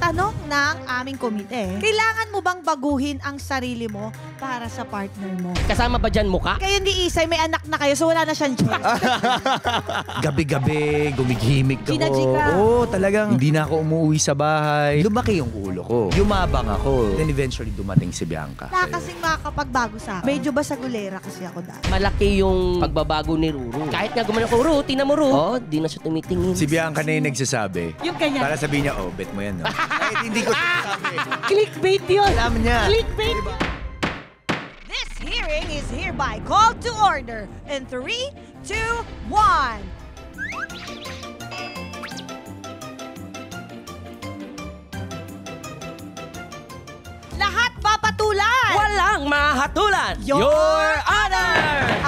tanong ng aming komite. Kailangan mo bang baguhin ang sarili mo para sa partner mo? Kasama ba dyan mukha? Kayo ni Isay, may anak na kayo, so wala na siyang choice. Gabi-gabi, gumigimik ako. Ginajika. Oo, talagang hindi na ako umuwi sa bahay. Lumaki yung ulo ko. Yumabang ako. Then eventually dumating si Bianca. Wala kasing makakapagbago sa akin. Medyo basagulera kasi ako dati. Malaki yung pagbabago ni Ruru. Kahit nga gumano ko, Ruru, tingnan mo, Ruru. Oo, di na siya tumitingin. Si Bianca na yung nagsasabi. Yung kanya. Para sabihin niya, oh, bet mo yan, no? Kahit hindi ko sinasabi. Clickbait yun. Alam niya. Clickbait. This hearing is hereby called to order in 3, 2, 1. Lahat papatulan! Walang mahatulan! Your Honor!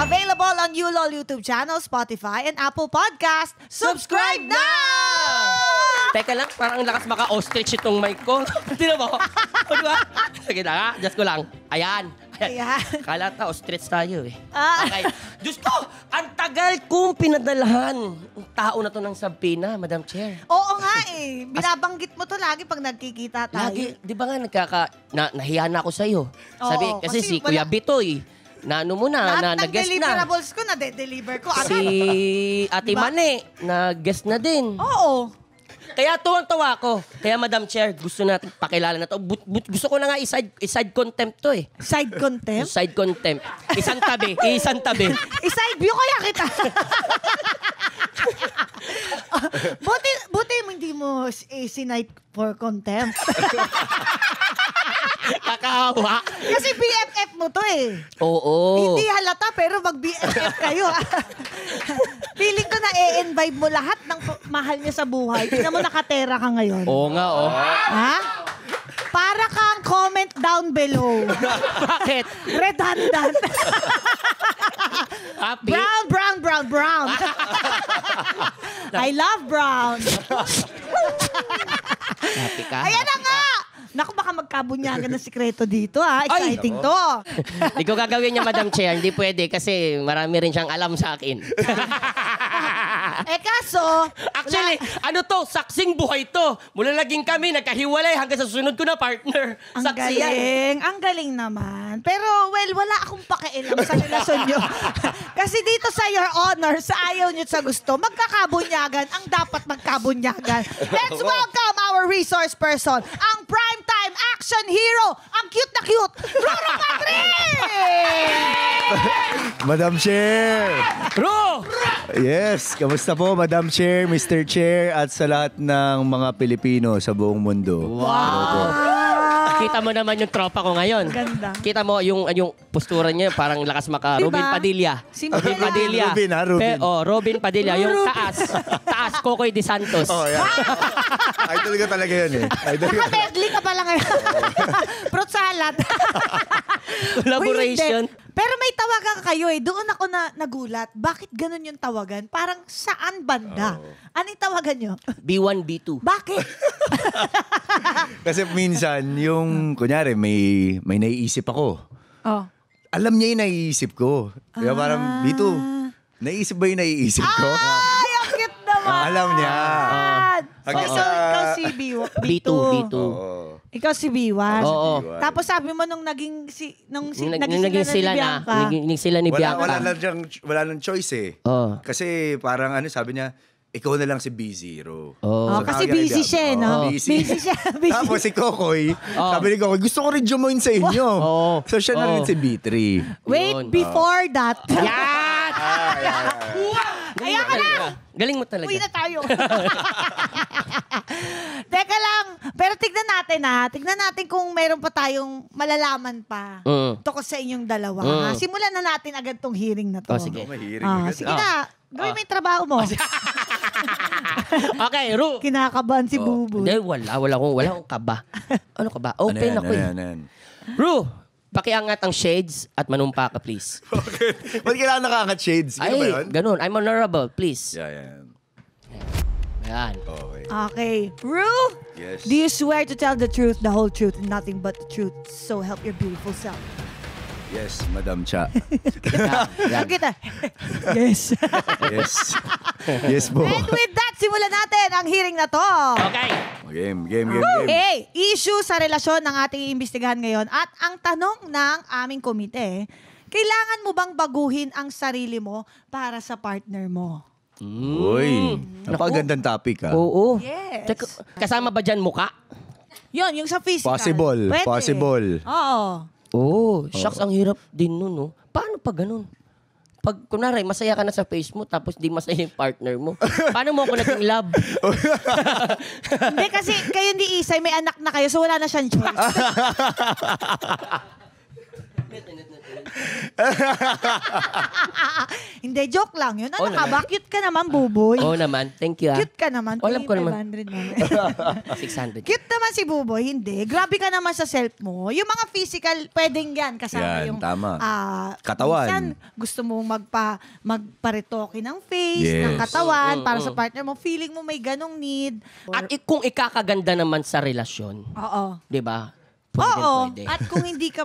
Available on ULOL YouTube channel, Spotify, and Apple Podcast. Subscribe now! Teka lang, parang ang lakas maka-ostrich itong mic ko. Tignan mo. O, diba? Sige na nga, just ko lang. Ayan. Ayan. Kala ta, ostrich tayo eh. Ah. Okay. Diyos ko, ang tagal kong pinadalahan ang tao na to ng Sabina, Madam Chair. Oo nga eh. Binabanggit mo to lagi pag nagkikita tayo. Lagi, di ba nga nahiya na ako sa'yo. Sabi, Oo, kasi si wala- Kuya Bitoy, na ano mo na, Lahat ng nag-guest na. deliverables ko na-deliver ko. Si Ate Diba? Mane, nag-guest na din. Oo. Kaya tuwang-tuwa ako. Kaya Madam Chair, gusto natin pakilala na to. Gusto ko na nga i-side contempt to eh. Side contempt? Side contempt. Isang tabi, isang tabi. I-side view kaya kita. buti mo hindi mo sinite for contempt. Kakawa. Kasi BFF mo to eh. Oo. Hindi halata pero mag-BFF kayo. Feeling ko na i-invite mo lahat ng mahal niya sa buhay. Tingnan mo nakatera ka ngayon. Oo nga, oh. Ha? Para kang comment down below. Bakit? Redundant. Happy? Brown. I love brown. Happy ka? Ayan na nga! Naku, baka magkabunyagan ng sikreto dito, ha? Exciting to. Hindi ko gagawin niya, Madam Chair. Hindi pwede kasi marami rin siyang alam sa akin. Kaso... Actually, ano to? Saksing buhay to. Mula naging kami, nagkahiwalay hanggang sa susunod ko na partner. Ang Saksi yan. galing. Ang galing naman. Pero, well, wala akong pakialam sa relasyon nyo. Kasi dito sa Your Honor, sa ayaw nyo sa gusto, magkakabunyagan ang dapat magkabunyagan. Let's welcome our resource person, ang primetime action hero, ang cute na cute, Ruru Patrick! Madam Chair! Ru! Yes, kamusta po Madam Chair, Mr. Chair, at sa lahat ng mga Pilipino sa buong mundo. Kita mo naman yung tropa ko ngayon. Ganda. Kita mo yung postura niya, parang lakas maka Diba? Robin Padilla. Si Robin Miguel. Padilla. Robin, ha? Robin. Robin Padilla. Yung Robin. taas, Kokoy de Santos. Oh, yeah. Idol ka talaga yun eh. Idol ka. Naka-medley ka pala ngayon. Fruit salad. Collaboration. Uy, hindi. Pero may tawagan kayo eh. Doon ako nagulat. Bakit ganun yung tawagan? Parang saan banda? Anong tawagan nyo? B1, B2. Bakit? Kasi minsan, yung, kunyari, may naiisip ako. Oh. Alam niya yung naiisip ko. Kaya parang, Bito, naiisip ba yung naiisip ko? Ay, ang cute naman. Alam niya. So, ikaw si B2. Ikaw si B1. Oo. Tapos sabi mo nung naging Naging sila ni Bianca. Wala nang choice eh. Oo. Kasi parang sabi niya, ikaw na lang si B0. Oh, kasi busy siya, no? Busy. Busy siya. Busy. Tapos si Kokoy, sabi ni Kokoy, gusto ko rin join sa inyo. Oh. So siya na rin si B3. Wait, Yun. before that. Yan! Ayan ka na! Galing mo talaga. Uwi na tayo. Teka lang. Pero tignan natin Tignan natin kung meron pa tayong malalaman pa. Tungkol sa inyong dalawa. Simulan na natin agad tong hearing na to. Oh, sige. Sige na. Gawin mo yung trabaho mo. Okay, Ru. Kinakabahan si Bubu. Hindi, wala akong kaba. Ano ka ba? Open ako eh. Ano? Ru, pakiangat ang shades at manumpa ka, please. Ba't kailangan nakaangat shades? Ano ba yun? Ganun. I'm honorable, please. Yeah. Ayan. Okay. Okay. Ru, Yes. do you swear to tell the truth, the whole truth, and nothing but the truth, so help your beautiful self? Yes, Madam Cha. Yan. Kita. Yes. Yes. Yes po. And with that simulan natin ang hearing na to. Okay. Game. Okay, issue sa relasyon ng ating iimbestigahan ngayon. At ang tanong ng aming komite, kailangan mo bang baguhin ang sarili mo para sa partner mo? Uy, napakagandang topic ha. Oo. Yes. Teka, kasama ba dyan muka? Yun, yung sa physical. Possible. Pwede. Possible. Oo. Oo. Shucks, ang hirap din nun, no? Paano pa ganun? Pag, kunwari, masaya ka na sa face mo, tapos di masaya yung partner mo. Paano mo ako naging love? Hindi, kasi kayo ni Isay, may anak na kayo, so wala na siyang choice. Hindi, joke lang yun. Ano Oo ka naman. ba? Cute ka naman, Buboy. Oo naman. Thank you, Cute ka naman. Alam ko naman. 500 naman. 600. Cute naman si Buboy, hindi. Grabe ka naman sa self mo. Yung mga physical, pwedeng yan. Kasama Yan, yung tama. katawan. Katawan. Gusto mong magparetoke ng face, Yes. ng katawan, para sa partner mo. Feeling mo may ganong need. At kung ikakaganda naman sa relasyon, Oo. di ba? Oo. Pwede. At kung hindi ka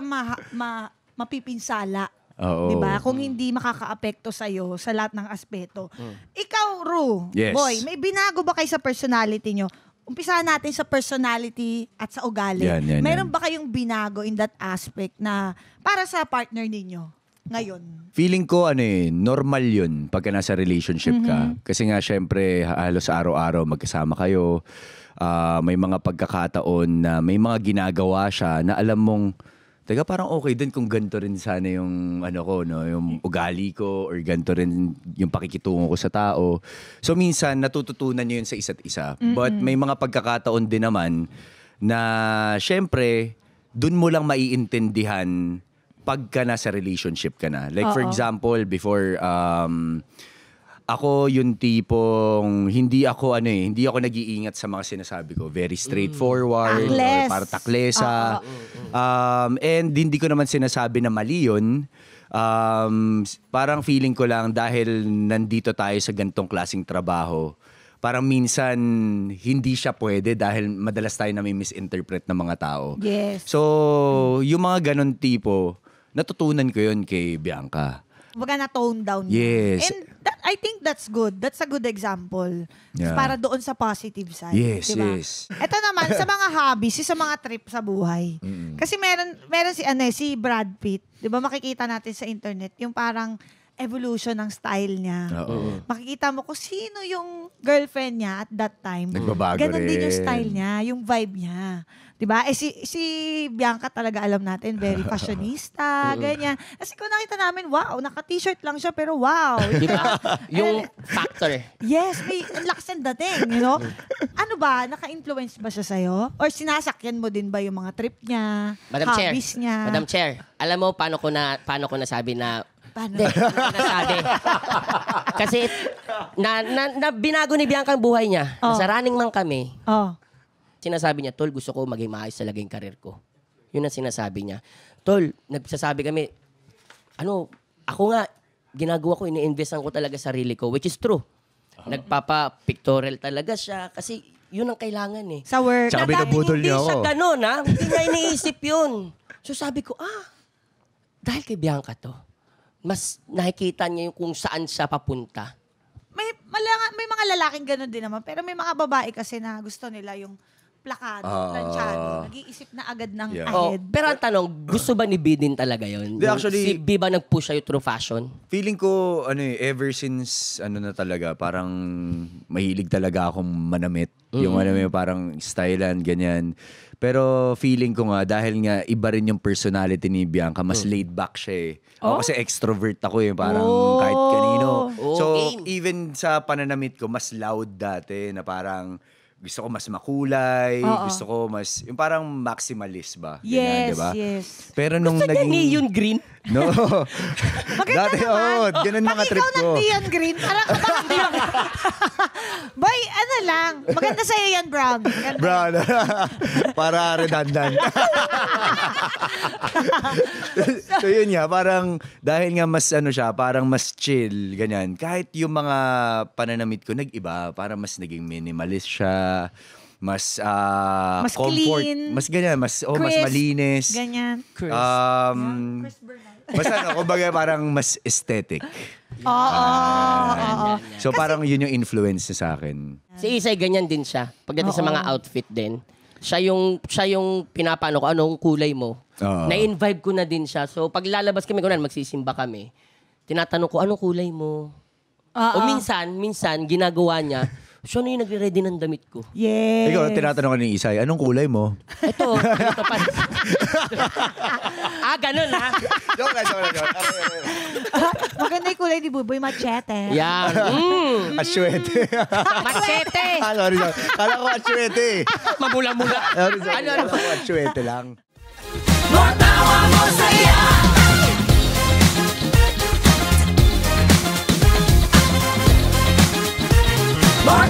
mapipinsala, Oo. 'di ba? Kung hindi makakaapekto sa sa lahat ng aspeto. Ikaw, Ru, Yes. boy, may binago ba kayo sa personality nyo? Umpisahan natin sa personality at sa ugali. Yan. Meron ba kayong binago in that aspect na para sa partner ninyo ngayon? Feeling ko normal yun pagka nasa relationship ka. Kasi nga syempre halos araw-araw magkasama kayo. May mga pagkakataon na may mga ginagawa siya na alam mong teka, parang okay din kung ganito rin sana yung yung ugali ko or ganito rin yung pakikitungo ko sa tao. So minsan natututunan niyo yun sa isa't isa. But may mga pagkakataon din naman na syempre dun mo lang maiintindihan pagka nasa relationship ka na. Like for Oo. example, before ako yung tipong hindi ako nag-iingat sa mga sinasabi ko. Very straightforward. Takles. Or para taklesa. And hindi ko naman sinasabi na mali yun. Parang feeling ko lang dahil nandito tayo sa gantong klaseng trabaho, parang minsan hindi siya pwede dahil madalas tayo nami-misinterpret ng mga tao. Yes. So, yung mga ganon tipo, natutunan ko yun kay Bianca. Baga na-tone down niya. Yes. And I think that's good. That's a good example. Yeah. Para doon sa positive side. Yes, diba? yes. Ito naman, sa mga hobbies, sa mga trip sa buhay. Kasi meron si Brad Pitt. Di ba makikita natin sa internet, yung parang evolution ng style niya. Oo. Makikita mo kung sino yung girlfriend niya at that time. Nagbabago Ganon din yung rin. style niya, yung vibe niya. Diba? Si Bianca talaga alam natin, very fashionista, ganyan. Kasi kung nakita namin, wow, naka-t-shirt lang siya, pero wow. Di ba? Yung factor. Yes, may ang lakas ng dating, you know? Ano ba, naka-influence ba siya sa'yo? Or sinasakyan mo din ba yung mga trip niya, Madam Chair. hobbies niya? Madam Chair, alam mo paano ko nasabi na Paano? Hindi, nasabi. Kasi na binago ni Bianca ang buhay niya. Oh. Nasa running man kami. Oh. Sinasabi niya, Tol, gusto ko maging maayos talaga yung karir ko. Yun ang sinasabi niya. Tol, nagsasabi kami, ako nga, ginagawa ko, ini-investan ko talaga sarili ko, which is true. Nagpapa-pictorial talaga siya kasi yun ang kailangan eh. Sa work. Tsaka Na dahil binubudol hindi niya siya ako. ganun, ha? Hindi niya iniisip yun. So sabi ko, dahil kay Bianca to, mas nakikita niya yung kung saan siya papunta. May mga lalaking ganun din naman, pero may mga babae kasi na gusto nila yung plakado, planchado, nag-iisip na agad ng Yeah. ahead. Pero ang tanong, gusto ba ni B din talaga yun? Hindi, actually- Si B ba nag-push sa'yo through fashion? Feeling ko, ever since, na talaga, parang mahilig talaga akong manamit. Yung parang stylean, ganyan. Pero feeling ko nga, dahil nga iba rin yung personality ni Bianca, mas laid back siya eh. Ako kasi extrovert ako eh, parang kahit kanino. So, game. even sa pananamit ko, mas loud dati, na parang gusto ko mas makulay, gusto ko mas, yung parang maximalist ba? Ganyan, Yes, diba? yes. Pero nung Gusto niya naging... neon green? No. Maganda Dati, naman. ganun mga Pag trip ikaw ko. ng neon green, parang neon. Boy, lang. Maganda sa'yo yan, Brown. Maganda. Brown. Para redundant. So yun nga, parang dahil nga mas siya, parang mas chill, ganyan. Kahit yung mga pananamit ko nag-iba, parang mas naging minimalist siya, mas Mas comfort, clean. mas ganyan, mas Crisp. malinis. Ganyan. Chris. Chris Bernal. Basta kumbaga parang mas aesthetic. Oo. So parang yun yung influence niya sa akin. Si Isay, ganyan din siya. Pagdating sa mga outfit din. Siya yung pinapano ko, anong kulay mo. Na-invite ko na din siya. So pag lalabas kami, kunan magsisimba kami, tinatanong ko, anong kulay mo? O minsan, ginagawa niya, siya na yung nagre-ready ng damit ko. Yes. Ikaw, tinatanong ka ni Isay, anong kulay mo? Ito pa. Ganun ha? Joke lang. Maganda yung kulay ni Buboy, machete. Yan. Asyuete. Machete. Sorry. Kala ko asyuete. Mabula-mula. Sorry. Kala ko asyuete lang. More tawa mo saya. More